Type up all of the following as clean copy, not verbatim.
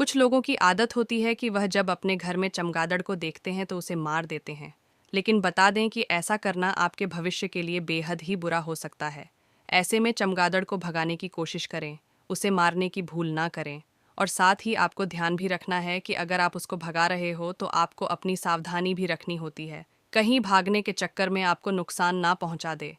कुछ लोगों की आदत होती है कि वह जब अपने घर में चमगादड़ को देखते हैं तो उसे मार देते हैं। लेकिन बता दें कि ऐसा करना आपके भविष्य के लिए बेहद ही बुरा हो सकता है। ऐसे में चमगादड़ को भगाने की कोशिश करें, उसे मारने की भूल ना करें। और साथ ही आपको ध्यान भी रखना है कि अगर आप उसको भगा रहे हो तो आपको अपनी सावधानी भी रखनी होती है, कहीं भागने के चक्कर में आपको नुकसान ना पहुंचा दे।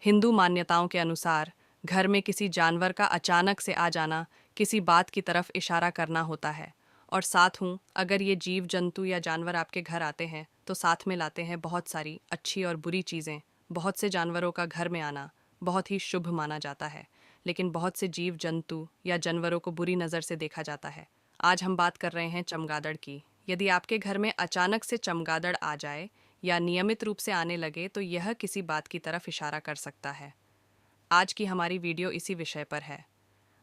हिंदू मान्यताओं के अनुसार घर में किसी जानवर का अचानक से आ जाना किसी बात की तरफ इशारा करना होता है। और साथ हूँ, अगर ये जीव जंतु या जानवर आपके घर आते हैं तो साथ में लाते हैं बहुत सारी अच्छी और बुरी चीज़ें। बहुत से जानवरों का घर में आना बहुत ही शुभ माना जाता है, लेकिन बहुत से जीव जंतु या जानवरों को बुरी नज़र से देखा जाता है। आज हम बात कर रहे हैं चमगादड़ की। यदि आपके घर में अचानक से चमगादड़ आ जाए या नियमित रूप से आने लगे तो यह किसी बात की तरफ इशारा कर सकता है। आज की हमारी वीडियो इसी विषय पर है।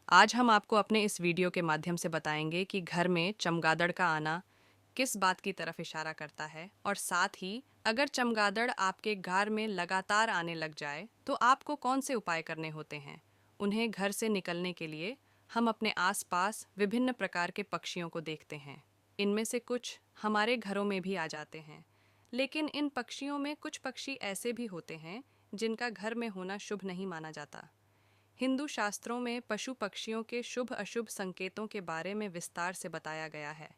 आज हम आपको अपने इस वीडियो के माध्यम से बताएंगे कि घर में चमगादड़ का आना किस बात की तरफ इशारा करता है, और साथ ही अगर चमगादड़ आपके घर में लगातार आने लग जाए तो आपको कौन से उपाय करने होते हैं। उन्हें घर से निकलने के लिए हम अपने आसपास विभिन्न प्रकार के पक्षियों को देखते हैं। इनमें से कुछ हमारे घरों में भी आ जाते हैं, लेकिन इन पक्षियों में कुछ पक्षी ऐसे भी होते हैं जिनका घर में होना शुभ नहीं माना जाता। हिंदू शास्त्रों में पशु पक्षियों के शुभ अशुभ संकेतों के बारे में विस्तार से बताया गया है।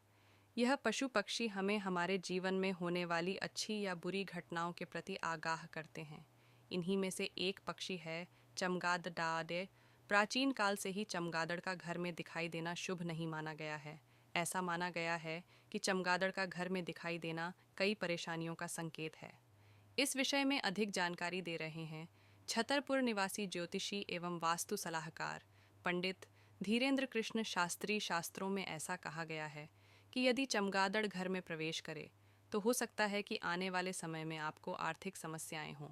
यह पशु पक्षी हमें हमारे जीवन में होने वाली अच्छी या बुरी घटनाओं के प्रति आगाह करते हैं। इन्हीं में से एक पक्षी है चमगादड़। प्राचीन काल से ही चमगादड़ का घर में दिखाई देना शुभ नहीं माना गया है। ऐसा माना गया है कि चमगादड़ का घर में दिखाई देना कई परेशानियों का संकेत है। इस विषय में अधिक जानकारी दे रहे हैं छतरपुर निवासी ज्योतिषी एवं वास्तु सलाहकार पंडित धीरेन्द्र कृष्ण शास्त्री। शास्त्रों में ऐसा कहा गया है कि यदि चमगादड़ घर में प्रवेश करे तो हो सकता है कि आने वाले समय में आपको आर्थिक समस्याएं हों।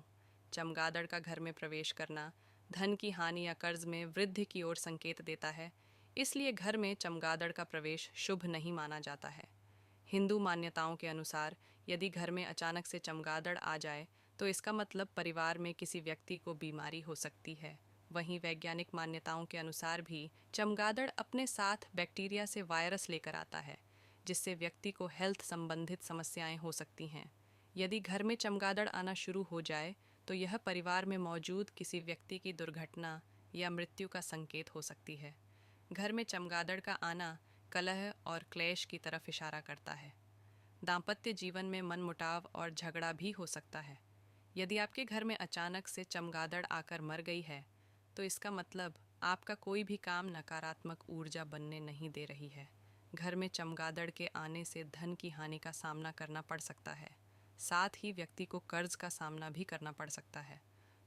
चमगादड़ का घर में प्रवेश करना धन की हानि या कर्ज में वृद्धि की ओर संकेत देता है, इसलिए घर में चमगादड़ का प्रवेश शुभ नहीं माना जाता है। हिंदू मान्यताओं के अनुसार यदि घर में अचानक से चमगादड़ आ जाए तो इसका मतलब परिवार में किसी व्यक्ति को बीमारी हो सकती है। वहीं वैज्ञानिक मान्यताओं के अनुसार भी चमगादड़ अपने साथ बैक्टीरिया से वायरस लेकर आता है, जिससे व्यक्ति को हेल्थ संबंधित समस्याएं हो सकती हैं। यदि घर में चमगादड़ आना शुरू हो जाए तो यह परिवार में मौजूद किसी व्यक्ति की दुर्घटना या मृत्यु का संकेत हो सकती है। घर में चमगादड़ का आना कलह और क्लेश की तरफ इशारा करता है। दाम्पत्य जीवन में मनमुटाव और झगड़ा भी हो सकता है। यदि आपके घर में अचानक से चमगादड़ आकर मर गई है तो इसका मतलब आपका कोई भी काम नकारात्मक ऊर्जा बनने नहीं दे रही है। घर में चमगादड़ के आने से धन की हानि का सामना करना पड़ सकता है। साथ ही व्यक्ति को कर्ज का सामना भी करना पड़ सकता है।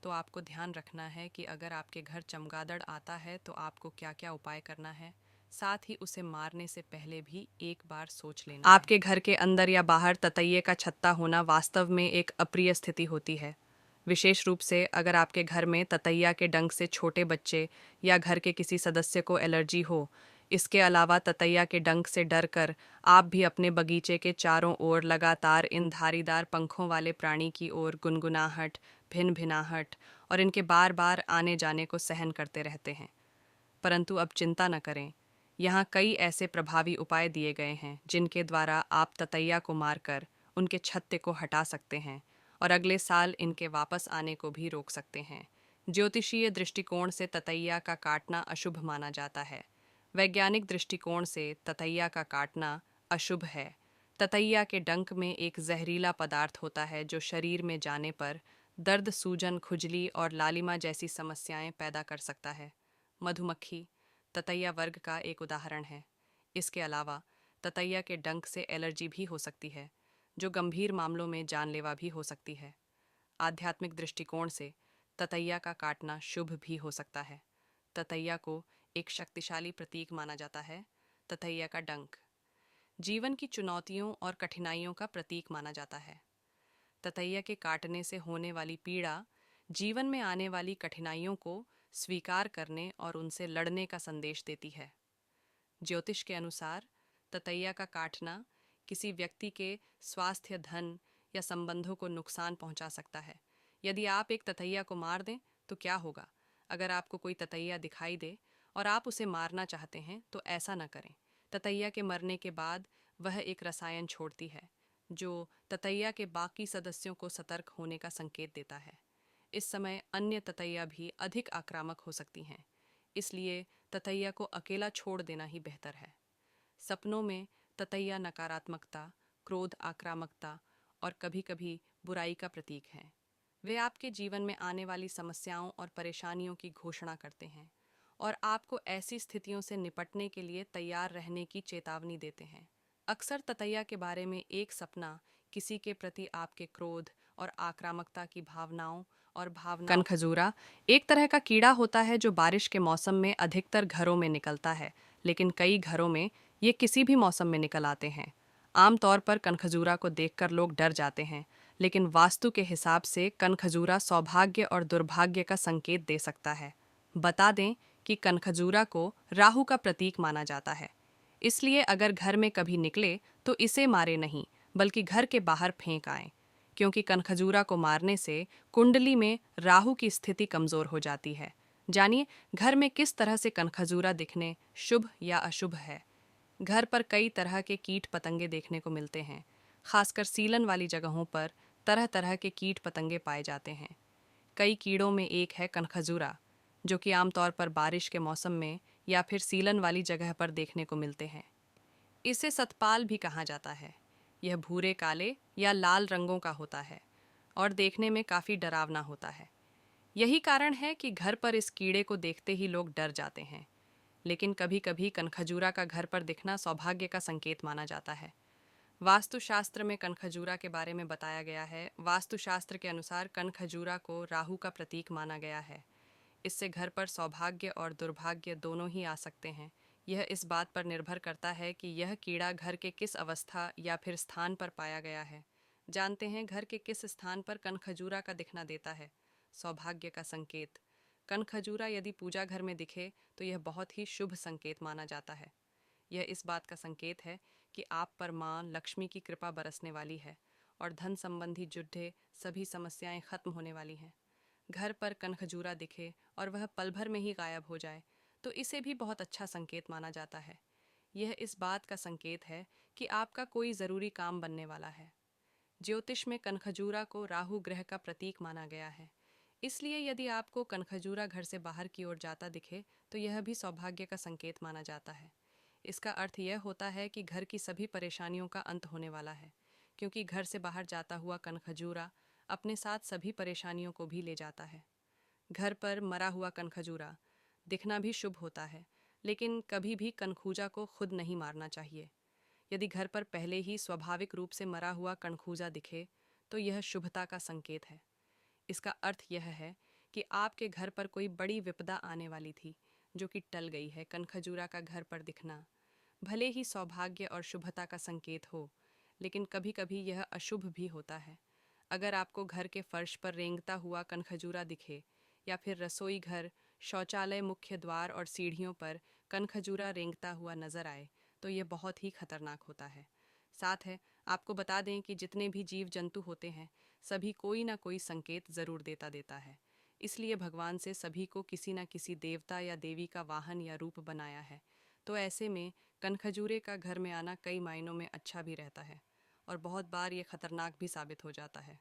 तो आपको ध्यान रखना है कि अगर आपके घर चमगादड़ आता है तो आपको क्या क्या उपाय करना है। साथ ही उसे मारने से पहले भी एक बार सोच लेना है। आपके घर के अंदर या बाहर ततैये का छत्ता होना वास्तव में एक अप्रिय स्थिति होती है, विशेष रूप से अगर आपके घर में ततैया के डंक से छोटे बच्चे या घर के किसी सदस्य को एलर्जी हो। इसके अलावा ततैया के डंक से डर कर आप भी अपने बगीचे के चारों ओर लगातार इन धारीदार पंखों वाले प्राणी की ओर गुनगुनाहट, भिन भिनाहट और इनके बार बार आने जाने को सहन करते रहते हैं। परंतु अब चिंता न करें, यहाँ कई ऐसे प्रभावी उपाय दिए गए हैं जिनके द्वारा आप ततैया को मारकर उनके छत्ते को हटा सकते हैं और अगले साल इनके वापस आने को भी रोक सकते हैं। ज्योतिषीय दृष्टिकोण से ततैया का काटना अशुभ माना जाता है। वैज्ञानिक दृष्टिकोण से ततैया का काटना अशुभ है। ततैया के डंक में एक जहरीला पदार्थ होता है जो शरीर में जाने पर दर्द, सूजन, खुजली और लालिमा जैसी समस्याएं पैदा कर सकता है। मधुमक्खी ततैया वर्ग का एक उदाहरण है। इसके अलावा ततैया के डंक से एलर्जी भी हो सकती है, जो गंभीर मामलों में जानलेवा भी हो सकती है। आध्यात्मिक दृष्टिकोण से ततैया का काटना शुभ भी हो सकता है। ततैया को एक शक्तिशाली प्रतीक माना जाता है। ततैया का डंक जीवन की चुनौतियों और कठिनाइयों का प्रतीक माना जाता है। ततैया के काटने से होने वाली पीड़ा जीवन में आने वाली कठिनाइयों को स्वीकार करने और उनसे लड़ने का संदेश देती है। ज्योतिष के अनुसार ततैया का काटना किसी व्यक्ति के स्वास्थ्य, धन या संबंधों को नुकसान पहुंचा सकता है। यदि आप एक ततैया को मार दें तो क्या होगा? अगर आपको कोई ततैया दिखाई दे और आप उसे मारना चाहते हैं तो ऐसा न करें। ततैया के मरने के बाद वह एक रसायन छोड़ती है जो ततैया के बाकी सदस्यों को सतर्क होने का संकेत देता है। इस समय अन्य ततैया भी अधिक आक्रामक हो सकती हैं, इसलिए ततैया को अकेला छोड़ देना ही बेहतर है। सपनों में ततैया नकारात्मकता, क्रोध, आक्रामकता और कभी-कभी बुराई का प्रतीक हैं। वे आपके जीवन में आने वाली समस्याओं और परेशानियों की घोषणा करते हैं और आपको ऐसी स्थितियों से निपटने के लिए तैयार रहने की चेतावनी देते हैं। अक्सर ततैया के बारे में एक सपना किसी के प्रति आपके क्रोध और आक्रामकता की भावनाओं कनखजूरा एक तरह का कीड़ा होता है जो बारिश के मौसम में अधिकतर घरों में निकलता है, लेकिन कई घरों में ये किसी भी मौसम में निकल आते हैं। आमतौर पर कनखजूरा को देखकर लोग डर जाते हैं, लेकिन वास्तु के हिसाब से कनखजूरा सौभाग्य और दुर्भाग्य का संकेत दे सकता है। बता दें कि कनखजूरा को राहु का प्रतीक माना जाता है, इसलिए अगर घर में कभी निकले तो इसे मारे नहीं, बल्कि घर के बाहर फेंक आएं, क्योंकि कनखजूरा को मारने से कुंडली में राहु की स्थिति कमजोर हो जाती है। जानिए घर में किस तरह से कनखजूरा दिखने शुभ या अशुभ है। घर पर कई तरह के कीट पतंगे देखने को मिलते हैं, खासकर सीलन वाली जगहों पर तरह तरह के कीट पतंगे पाए जाते हैं। कई कीड़ों में एक है कनखजूरा, जो कि आमतौर पर बारिश के मौसम में या फिर सीलन वाली जगह पर देखने को मिलते हैं। इसे सतपाल भी कहा जाता है। यह भूरे, काले या लाल रंगों का होता है और देखने में काफ़ी डरावना होता है। यही कारण है कि घर पर इस कीड़े को देखते ही लोग डर जाते हैं। लेकिन कभी कभी कनखजूरा का घर पर दिखना सौभाग्य का संकेत माना जाता है। वास्तुशास्त्र में कनखजूरा के बारे में बताया गया है। वास्तुशास्त्र के अनुसार कनखजूरा को राहु का प्रतीक माना गया है। इससे घर पर सौभाग्य और दुर्भाग्य दोनों ही आ सकते हैं। यह इस बात पर निर्भर करता है कि यह कीड़ा घर के किस अवस्था या फिर स्थान पर पाया गया है। जानते हैं घर के किस स्थान पर कनखजूरा का दिखना देता है सौभाग्य का संकेत। कनखजूरा यदि पूजा घर में दिखे तो यह बहुत ही शुभ संकेत माना जाता है। यह इस बात का संकेत है कि आप पर माँ लक्ष्मी की कृपा बरसने वाली है और धन संबंधी जुड़े सभी समस्याएं खत्म होने वाली हैं। घर पर कनखजूरा दिखे और वह पल भर में ही गायब हो जाए तो इसे भी बहुत अच्छा संकेत माना जाता है। यह इस बात का संकेत है कि आपका कोई ज़रूरी काम बनने वाला है। ज्योतिष में कनखजूरा को राहु ग्रह का प्रतीक माना गया है, इसलिए यदि आपको कनखजूरा घर से बाहर की ओर जाता दिखे तो यह भी सौभाग्य का संकेत माना जाता है। इसका अर्थ यह होता है कि घर की सभी परेशानियों का अंत होने वाला है, क्योंकि घर से बाहर जाता हुआ कनखजूरा अपने साथ सभी परेशानियों को भी ले जाता है। घर पर मरा हुआ कनखजूरा दिखना भी शुभ होता है, लेकिन कभी भी कनखूजा को खुद नहीं मारना चाहिए। यदि घर पर पहले ही स्वाभाविक रूप से मरा हुआ कनखूजा दिखे तो यह शुभता का संकेत है। इसका अर्थ यह है कि आपके घर पर कोई बड़ी विपदा आने वाली थी जो कि टल गई है। कनखजूरा का घर पर दिखना भले ही सौभाग्य और शुभता का संकेत हो, लेकिन कभी कभी यह अशुभ भी होता है। अगर आपको घर के फर्श पर रेंगता हुआ कनखजूरा दिखे या फिर रसोई घर, शौचालय, मुख्य द्वार और सीढ़ियों पर कनखजूरा रेंगता हुआ नजर आए तो यह बहुत ही खतरनाक होता है। साथ है आपको बता दें कि जितने भी जीव जंतु होते हैं सभी कोई ना कोई संकेत ज़रूर देता है। इसलिए भगवान से सभी को किसी न किसी देवता या देवी का वाहन या रूप बनाया है। तो ऐसे में कनखजूरे का घर में आना कई मायनों में अच्छा भी रहता है और बहुत बार ये खतरनाक भी साबित हो जाता है।